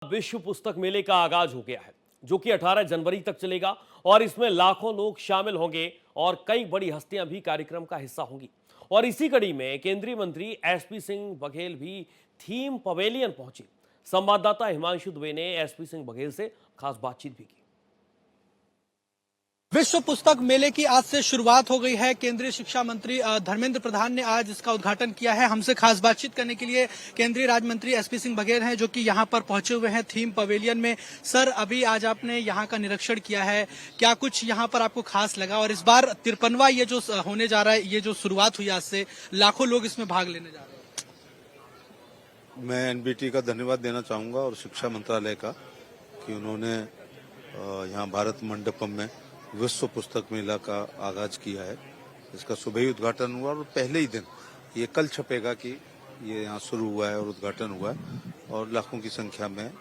विश्व पुस्तक मेले का आगाज हो गया है, जो कि 18 जनवरी तक चलेगा और इसमें लाखों लोग शामिल होंगे और कई बड़ी हस्तियां भी कार्यक्रम का हिस्सा होंगी। और इसी कड़ी में केंद्रीय मंत्री एसपी सिंह बघेल भी थीम पवेलियन पहुंचे। संवाददाता हिमांशु दुबे ने एसपी सिंह बघेल से खास बातचीत भी की। विश्व पुस्तक मेले की आज से शुरुआत हो गई है। केंद्रीय शिक्षा मंत्री धर्मेंद्र प्रधान ने आज इसका उद्घाटन किया है। हमसे खास बातचीत करने के लिए केंद्रीय राज्य मंत्री एसपी सिंह बघेल हैं, जो कि यहां पर पहुंचे हुए हैं थीम पवेलियन में। सर, अभी आज आपने यहां का निरीक्षण किया है, क्या कुछ यहां पर आपको खास लगा? और इस बार 53वां ये जो होने जा रहा है, ये जो शुरुआत हुई आज से, लाखों लोग इसमें भाग लेने जा रहे हैं। मैं एनबीटी का धन्यवाद देना चाहूंगा और शिक्षा मंत्रालय का कि उन्होंने यहाँ भारत मंडपम में विश्व पुस्तक मेला का आगाज किया है। इसका सुबह ही उद्घाटन हुआ और पहले ही दिन ये कल छपेगा कि ये यहाँ शुरू हुआ है और उद्घाटन हुआ है और लाखों की संख्या में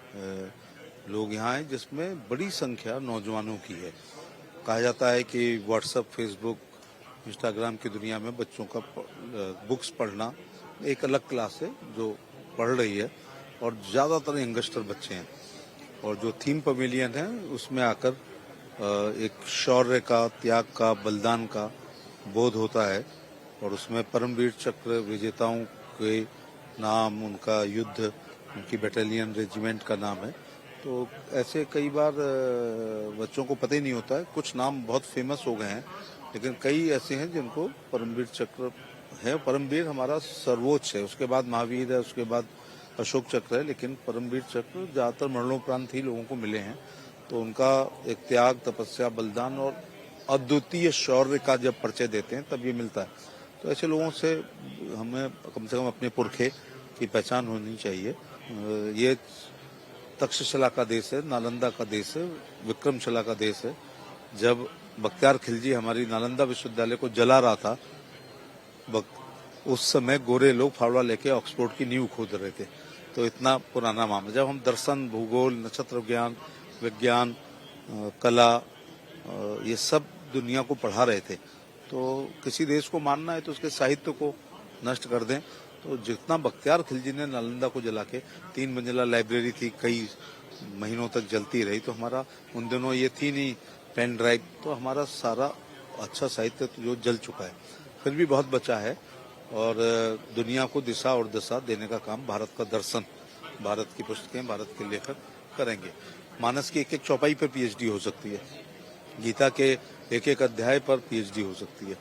लोग यहाँ आए, जिसमें बड़ी संख्या नौजवानों की है। कहा जाता है कि व्हाट्सएप, फेसबुक, इंस्टाग्राम की दुनिया में बच्चों का बुक्स पढ़ना एक अलग क्लास है जो पढ़ रही है और ज़्यादातर यंगस्टर बच्चे हैं। और जो थीम पवेलियन है उसमें आकर एक शौर्य का, त्याग का, बलिदान का बोध होता है और उसमें परमवीर चक्र विजेताओं के नाम, उनका युद्ध, उनकी बटालियन, रेजिमेंट का नाम है। तो ऐसे कई बार बच्चों को पता ही नहीं होता है। कुछ नाम बहुत फेमस हो गए हैं, लेकिन कई ऐसे हैं जिनको परमवीर चक्र है। परमवीर हमारा सर्वोच्च है, उसके बाद महावीर है, उसके बाद अशोक चक्र है, लेकिन परमवीर चक्र ज्यादातर मरणोपरांत ही लोगों को मिले हैं। तो उनका एक त्याग, तपस्या, बलिदान और अद्वितीय शौर्य का जब परिचय देते हैं तब ये मिलता है। तो ऐसे लोगों से हमें कम से कम अपने पुरखे की पहचान होनी चाहिए। ये तक्षशिला का देश है, नालंदा का देश है, विक्रमशिला का देश है। जब बख्तियार खिलजी हमारी नालंदा विश्वविद्यालय को जला रहा था, उस समय गोरे लोग फावड़ा लेके ऑक्सफोर्ड की नींव खोद रहे थे। तो इतना पुराना मामला। जब हम दर्शन, भूगोल, नक्षत्र ज्ञान, विज्ञान, कला, ये सब दुनिया को पढ़ा रहे थे। तो किसी देश को मानना है तो उसके साहित्य को नष्ट कर दें। तो जितना बख्तियार खिलजी ने नालंदा को जला के, 3 मंजिला लाइब्रेरी थी, कई महीनों तक जलती रही, तो हमारा उन दिनों ये थी नहीं पेन ड्राइव, तो हमारा सारा अच्छा साहित्य तो जो जल चुका है। फिर भी बहुत बचा है और दुनिया को दिशा और दशा देने का काम भारत का दर्शन, भारत की पुस्तकें, भारत के लेखक करेंगे। मानस की एक एक चौपाई पर पीएचडी हो सकती है, गीता के एक एक अध्याय पर पीएचडी हो सकती है,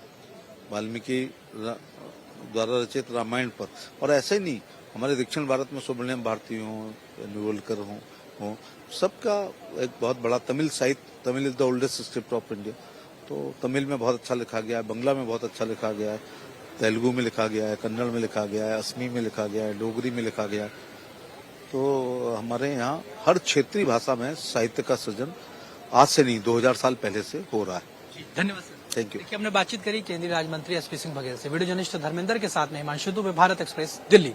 वाल्मीकि द्वारा रचित रामायण पर। और ऐसे ही नहीं, हमारे दक्षिण भारत में सुब्रमण्यम भारती हों, नुवलकर हों, सबका एक बहुत बड़ा तमिल साहित्य, Tamil is the oldest script of India. तो तमिल में बहुत अच्छा लिखा गया है, बंगला में बहुत अच्छा लिखा गया है, तेलुगु में लिखा गया है, कन्नड़ में लिखा गया है, असमी में लिखा गया है, डोगरी में लिखा गया है। तो हमारे यहाँ हर क्षेत्रीय भाषा में साहित्य का सृजन आज से नहीं, 2000 साल पहले से हो रहा है। धन्यवाद सर। Thank you. देखिए, हमने बातचीत करी केंद्रीय राज्य मंत्री एसपी सिंह बघेल से। वीडियो जर्नलिस्ट धर्मेंद्र के साथ में हिमांशु दुबे, भारत एक्सप्रेस, दिल्ली।